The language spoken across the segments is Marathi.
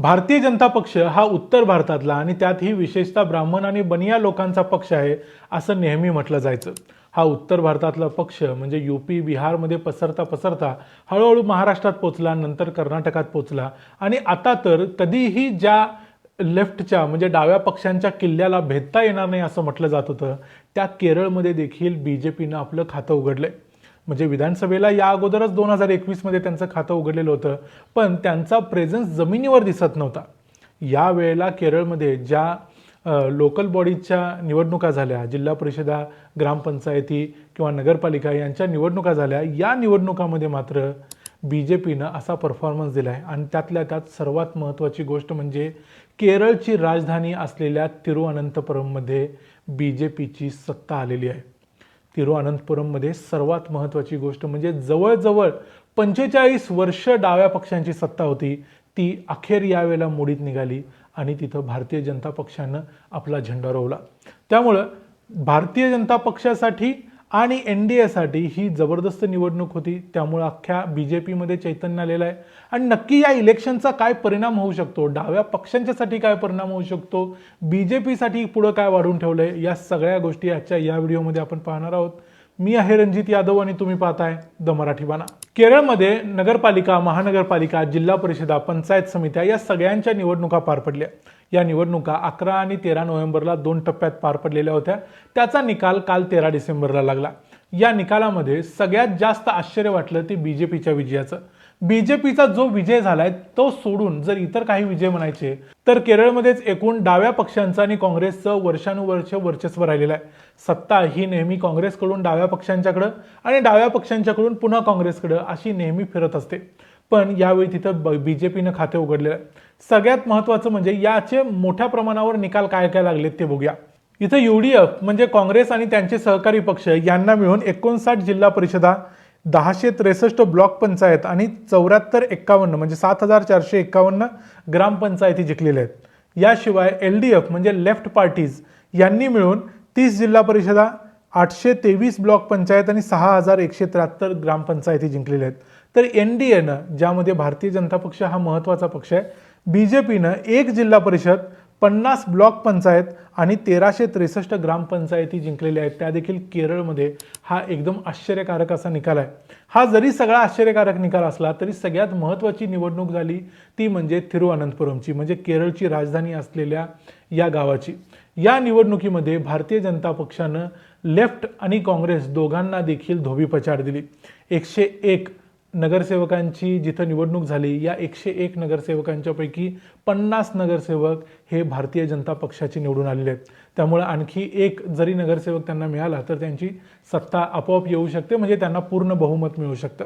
भारतीय जनता पक्ष हा उत्तर भारतातला आणि त्यातही विशेषतः ब्राह्मण आणि बनिया लोकांचा पक्ष आहे असं नेहमी म्हटलं जायचं। हा उत्तर भारतातला पक्ष म्हणजे यूपी बिहारमध्ये पसरता पसरता हळूहळू महाराष्ट्रात पोहोचला, नंतर कर्नाटकात पोहोचला आणि आता तर कधीही ज्या लेफ्टच्या म्हणजे डाव्या पक्षांच्या किल्ल्याला भेदता येणार नाही असं म्हटलं जात होतं, त्या केरळमध्ये देखील बीजेपीनं आपलं खातं उघडलंय। म्हणजे विधानसभेला या अगोदरच 2021 मध्ये त्यांचं खातं उघडलेलं होतं, पण त्यांचा प्रेझेन्स जमिनीवर दिसत नव्हता। या वेळेला केरळमध्ये ज्या लोकल बॉडीच्या निवडणुका झाल्या, जिल्हा परिषदा, ग्रामपंचायती किंवा नगरपालिका यांच्या निवडणुका झाल्या, या निवडणुकामध्ये मात्र बीजेपीनं असा परफॉर्मन्स दिला आहे। आणि त्यातल्या त्यात सर्वात महत्त्वाची गोष्ट म्हणजे केरळची राजधानी असलेल्या तिरुअनंतपुरममध्ये बीजेपीची सत्ता आलेली आहे। तिरुअनंतपुरममध्ये सर्वात महत्त्वाची गोष्ट म्हणजे जवळजवळ 45 वर्ष डाव्या पक्षांची सत्ता होती, ती अखेर यावेळेला मोडीत निघाली आणि तिथं भारतीय जनता पक्षानं आपला झेंडा रोवला। त्यामुळं भारतीय जनता पक्षासाठी आणि एनडीएसाठी ही जबरदस्त निवडणूक होती। त्यामुळे अख्ख्या बीजेपीमध्ये चैतन्य आलेलं आहे आणि नक्की या इलेक्शनचा काय परिणाम होऊ शकतो, डाव्या पक्षांच्यासाठी काय परिणाम होऊ शकतो, बीजेपीसाठी पुढे काय वाढून ठेवलंय, या सगळ्या गोष्टी आजच्या या व्हिडिओमध्ये आपण पाहणार आहोत। मी आहे रणजित यादव आणि तुम्ही पाहताय द मराठी बाणा। केरळमध्ये नगरपालिका, महानगरपालिका, जिल्हा परिषदा, पंचायत समित्या या सगळ्यांच्या निवडणुका पार पडल्या। या निवडणुका 11 आणि 13 नोव्हेंबरला 2 टप्प्यात पार पडलेल्या होत्या। त्याचा निकाल काल 13 डिसेंबरला लागला। या निकालामध्ये सगळ्यात जास्त आश्चर्य वाटलं ते बीजेपीच्या विजयाचं। बीजेपीचा जो विजय झालाय तो सोडून जर इतर काही विजय म्हणायचे तर केरळमध्येच एकूण डाव्या पक्षांचं आणि काँग्रेसचं वर्षानुवर्ष वर्चस्व राहिलेलं आहे। सत्ता ही नेहमी काँग्रेसकडून डाव्या पक्षांच्याकडे आणि डाव्या पक्षांच्याकडून पुन्हा काँग्रेसकडे अशी नेहमी फिरत असते, पण यावेळी तिथं बीजेपीनं खाते उघडलेलं आहे। सगळ्यात महत्त्वाचं म्हणजे याचे मोठ्या प्रमाणावर निकाल काय काय लागलेत ते बघूया। इथं यूडीएफ म्हणजे काँग्रेस आणि त्यांचे सहकारी पक्ष यांना मिळून 59 जिल्हा परिषदा, 1063 ब्लॉक पंचायत आणि 7451 म्हणजे 7451 ग्रामपंचायती जिंकलेल्या आहेत। याशिवाय एलडीएफ म्हणजे लेफ्ट पार्टीज यांनी मिळून 30 जिल्हा परिषदा, 823 ब्लॉक पंचायत आणि 6173 ग्रामपंचायती जिंकलेल्या आहेत। तर एनडीएनं, ज्यामध्ये भारतीय जनता पक्ष हा महत्त्वाचा पक्ष आहे, बीजेपीनं 1 जिल्हा परिषद, 50 ब्लॉक पंचायत आणि 1363 ग्रामपंचायती जिंकलेल्या आहेत। त्या देखील केरळमध्ये हा एकदम आश्चर्यकारक असा निकाल आहे। हा जरी सगळा आश्चर्यकारक निकाल असला तरी सगळ्यात महत्त्वाची निवडणूक झाली ती म्हणजे तिरुअनंतपुरमची, म्हणजे केरळची राजधानी असलेल्या या गावाची। या निवडणुकीमध्ये भारतीय जनता पक्षानं लेफ्ट आणि काँग्रेस दोघांना देखील धोबीपछाड दिली। 101 नगरसेवकांची जिथं निवडणूक झाली, या 101 नगरसेवकांच्या पैकी 50 नगरसेवक हे भारतीय जनता पक्षाचे निवडून आलेले आहेत। त्यामुळे आणखी एक जरी नगरसेवक त्यांना मिळाला तर त्यांची सत्ता आपोआप येऊ शकते, म्हणजे त्यांना पूर्ण बहुमत मिळू शकतं।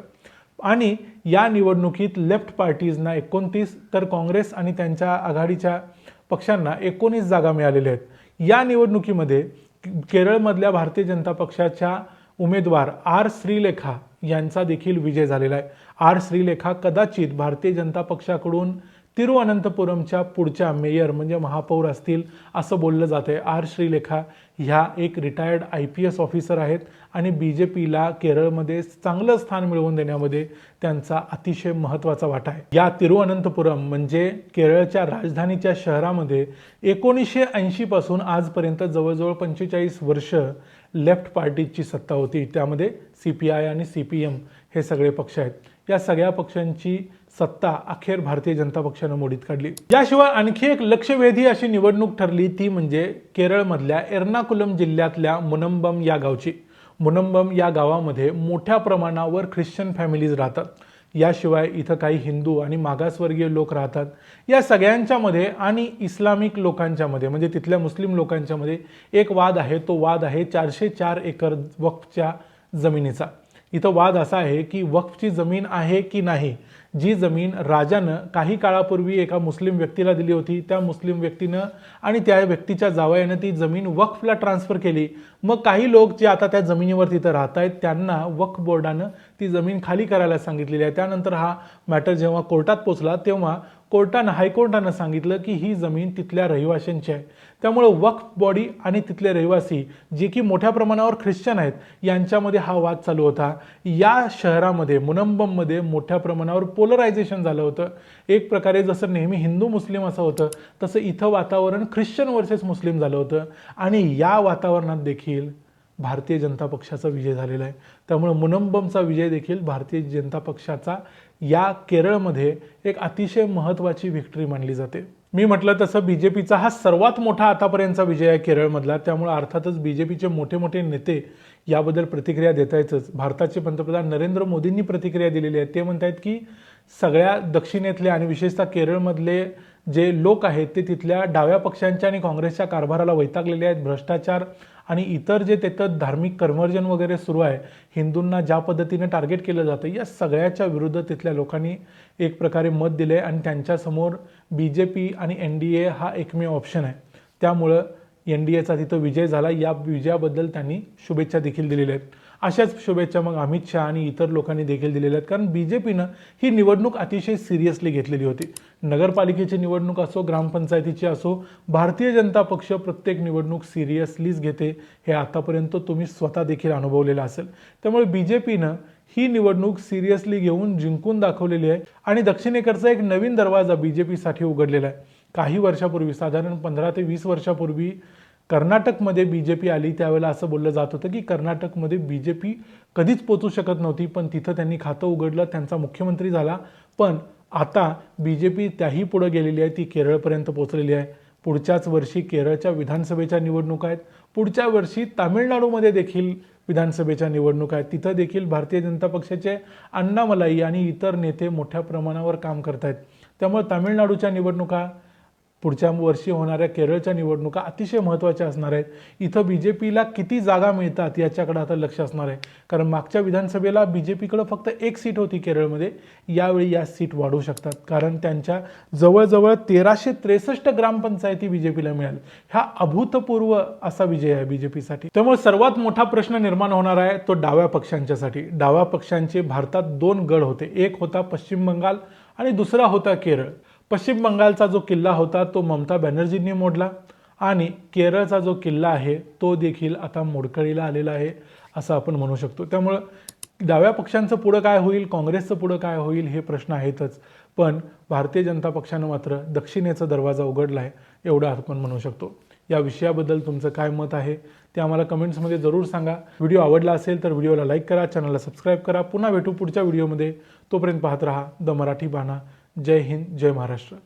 आणि या निवडणुकीत लेफ्ट पार्टीजना 29 तर काँग्रेस आणि त्यांच्या आघाडीच्या पक्षांना 19 जागा मिळालेल्या आहेत। या निवडणुकीमध्ये केरळमधल्या भारतीय जनता पक्षाच्या उमेदवार आर श्रीलेखा यांचा देखील विजय झालेला आहे। आर श्रीलेखा कदाचित भारतीय जनता पक्षाकडून तिरुअनंतपुरमच्या पुढच्या मेयर म्हणजे महापौर असतील असं बोललं जातंय। आर श्रीलेखा ह्या एक रिटायर्ड IPS ऑफिसर आहेत आणि बीजेपीला केरळमध्ये चांगलं स्थान मिळवून देण्यामध्ये त्यांचा अतिशय महत्त्वाचा वाटा आहे। या तिरुअनंतपुरम म्हणजे केरळच्या राजधानीच्या शहरामध्ये 1980 पासून आजपर्यंत जवळजवळ 45 वर्ष लेफ्ट पार्टीची सत्ता होती। त्यामध्ये CPI आणि CPM हे सगळे पक्ष आहेत। या सगळ्या पक्षांची सत्ता अखेर भारतीय जनता पक्षानं मोडीत काढली। याशिवाय आणखी एक लक्षवेधी अशी निवडणूक ठरली ती म्हणजे केरळमधल्या एर्नाकुलम जिल्ह्यातल्या मुनंबम या गावची। मुनंबम या गावामध्ये मोठ्या प्रमाणावर ख्रिश्चन फॅमिलीज राहतात। याशिवाय इथं काही हिंदू आणि मागासवर्गीय लोक राहतात। या सगळ्यांच्यामध्ये आणि इस्लामिक लोकांच्यामध्ये म्हणजे तिथल्या मुस्लिम लोकांच्यामध्ये एक वाद आहे, तो वाद आहे 404 एकर वक्फच्या जमिनीचा। इथं वाद असा आहे की वक्फची जमीन आहे की नाही, जी जमीन राजानं काही काळापूर्वी एका मुस्लिम व्यक्तीला दिली होती, त्या मुस्लिम व्यक्तीनं आणि त्या व्यक्तीच्या जावयानं ती जमीन वक्फला ट्रान्सफर केली। मग काही लोक जे आता त्या जमिनीवर तिथं राहत आहेत त्यांना वक्फ बोर्डानं ती जमीन खाली करायला सांगितलेली आहे। त्यानंतर हा मॅटर जेव्हा कोर्टात पोचला तेव्हा हायकोर्टानं सांगितलं की ही जमीन तिथल्या रहिवाशांची आहे. त्यामुळे वक्फ बॉडी आणि तिथले रहिवासी जे की मोठ्या प्रमाणावर ख्रिश्चन आहेत यांच्यामध्ये हा वाद चालू होता. या शहरामध्ये मुनंबममध्ये मोठ्या प्रमाणावर पोलरायझेशन झालं होतं. एक प्रकारे जसं नेहमी हिंदू मुस्लिम असं होतं तसं इथं वातावरण ख्रिश्चन वर्सेस मुस्लिम झालं होतं आणि या वातावरणात देखील भारतीय जनता पक्षाचा विजय झालेला आहे. त्यामुळे मुनंबमचा विजय देखील भारतीय जनता पक्षाचा या केरळमध्ये एक अतिशय महत्त्वाची व्हिक्टरी मानली जाते. मी म्हटलं तसं बीजेपीचा हा सर्वात मोठा आतापर्यंतचा विजय आहे केरळमधला. त्यामुळे अर्थातच बीजेपीचे मोठे मोठे नेते याबद्दल प्रतिक्रिया देतायतच. भारताचे पंतप्रधान नरेंद्र मोदींनी प्रतिक्रिया दिलेली आहे. ते म्हणतात की सगळ्या दक्षिणेतले आणि विशेषतः केरळमधले जे लोक आहेत ते तिथल्या डाव्या पक्षांच्या आणि काँग्रेसच्या कारभाराला वैतागलेले आहेत. भ्रष्टाचार आणि इतर जे तिथं धार्मिक कन्व्हर्जन वगैरे सुरू आहे, हिंदूंना ज्या पद्धतीने टार्गेट केलं जातं, या सगळ्याच्या विरुद्ध तिथल्या लोकांनी एक प्रकारे मत दिले आणि त्यांच्यासमोर बीजेपी आणि NDA हा एकमेव ऑप्शन आहे. त्यामुळं NDAचा तिथं विजय झाला. या विजयाबद्दल त्यांनी शुभेच्छा देखील दिलेल्या आहेत. अशाच शुभेच्छा मग अमित शहा आणि इतर लोकांनी देखील दिलेल्या आहेत. कारण बीजेपीनं ही निवडणूक अतिशय सिरियसली घेतलेली होती. नगरपालिकेची निवडणूक असो, ग्रामपंचायतीची असो, भारतीय जनता पक्ष प्रत्येक निवडणूक सिरियसलीच घेते. हे आतापर्यंत तुम्ही स्वतः देखील अनुभवलेलं असेल. त्यामुळे बीजेपीनं ही निवडणूक सिरियसली घेऊन जिंकून दाखवलेली आहे आणि दक्षिणेकडचा एक नवीन दरवाजा बीजेपीसाठी उघडलेला आहे. काही वर्षापूर्वी, साधारण 15 ते 20 वर्षापूर्वी कर्नाटकमध्ये बीजेपी आली त्यावेळेला असं बोललं जात होतं की कर्नाटकमध्ये बीजेपी कधीच पोचू शकत नव्हती, पण तिथं त्यांनी खातं उघडलं, त्यांचा मुख्यमंत्री झाला. पण आता बीजेपी त्याही पुढे गेलेली आहे, ती केरळपर्यंत पोहोचलेली आहे. पुढच्याच वर्षी केरळच्या विधानसभेच्या निवडणुका आहेत. पुढच्या वर्षी तामिळनाडूमध्ये देखील विधानसभेच्या निवडणुका आहेत. तिथं देखील भारतीय जनता पक्षाचे अण्णामलाई आणि इतर नेते मोठ्या प्रमाणावर काम करत आहेत. त्यामुळे तामिळनाडूच्या निवडणुका, पुढच्या वर्षी होणाऱ्या केरळच्या निवडणुका अतिशय महत्त्वाच्या असणार आहेत. इथं बीजेपीला किती जागा मिळतात याच्याकडे आता लक्ष असणार आहे. कारण मागच्या विधानसभेला बीजेपीकडे फक्त 1 सीट होती केरळमध्ये. यावेळी या सीट वाढू शकतात कारण त्यांच्या जवळजवळ 1363 ग्रामपंचायती बीजेपीला मिळाल्या. हा अभूतपूर्व असा विजय आहे बीजेपीसाठी. त्यामुळे सर्वात मोठा प्रश्न निर्माण होणार आहे तो डाव्या पक्षांच्यासाठी. डाव्या पक्षांचे भारतात 2 गड होते. एक होता पश्चिम बंगाल आणि दुसरा होता केरळ. पश्चिम बंगालचा जो किल्ला होता तो ममता बॅनर्जींनी मोडला आणि केरळचा जो किल्ला आहे तो देखील आता मोडकळीला आलेला आहे असं आपण म्हणू शकतो. त्यामुळं डाव्या पक्षांचं पुढं काय होईल, काँग्रेसचं पुढं काय होईल हे प्रश्न आहेतच. पण भारतीय जनता पक्षानं मात्र दक्षिणेचा दरवाजा उघडला आहे एवढं आपण म्हणू शकतो. या विषयाबद्दल तुमचं काय मत आहे ते आम्हाला कमेंट्समध्ये जरूर सांगा. व्हिडिओ आवडला असेल तर व्हिडिओला लाईक करा, चॅनलला सबस्क्राईब करा. पुन्हा भेटू पुढच्या व्हिडिओमध्ये. तोपर्यंत पाहत रहा द मराठी बाणा. जय हिंद, जय महाराष्ट्र.